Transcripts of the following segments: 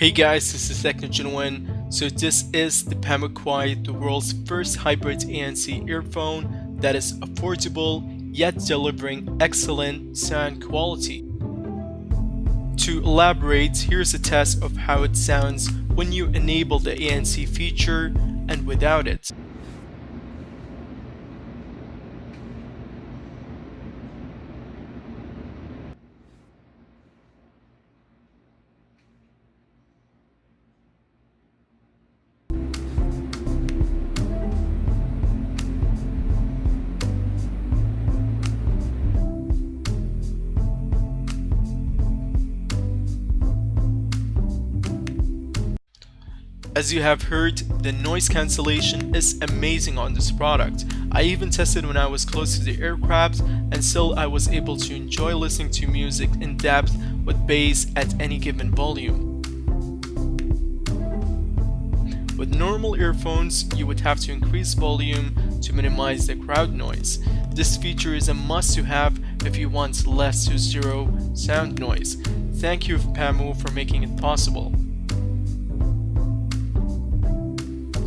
Hey guys, this is Techno Genuine. So this is the PaMu Quiet, the world's first hybrid ANC earphone that is affordable yet delivering excellent sound quality. To elaborate, here's a test of how it sounds when you enable the ANC feature and without it. As you have heard, the noise cancellation is amazing on this product. I even tested when I was close to the aircraft and still I was able to enjoy listening to music in depth with bass at any given volume. With normal earphones, you would have to increase volume to minimize the crowd noise. This feature is a must to have if you want less to zero sound noise. Thank you PaMu for making it possible.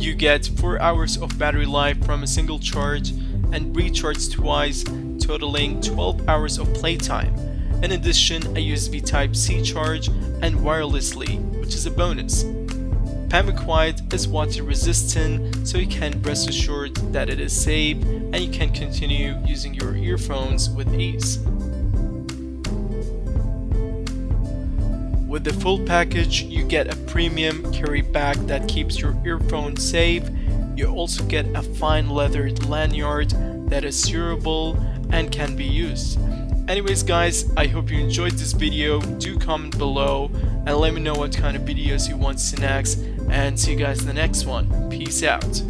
You get 4 hours of battery life from a single charge and recharge twice, totaling 12 hours of playtime. In addition, a USB Type-C charge and wirelessly, which is a bonus. PaMu Quiet is water resistant, so you can rest assured that it is safe and you can continue using your earphones with ease. With the full package, you get a premium carry bag that keeps your earphones safe. You also get a fine leather lanyard that is durable and can be used. Anyways guys, I hope you enjoyed this video. Do comment below and let me know what kind of videos you want to see next, and see you guys in the next one. Peace out.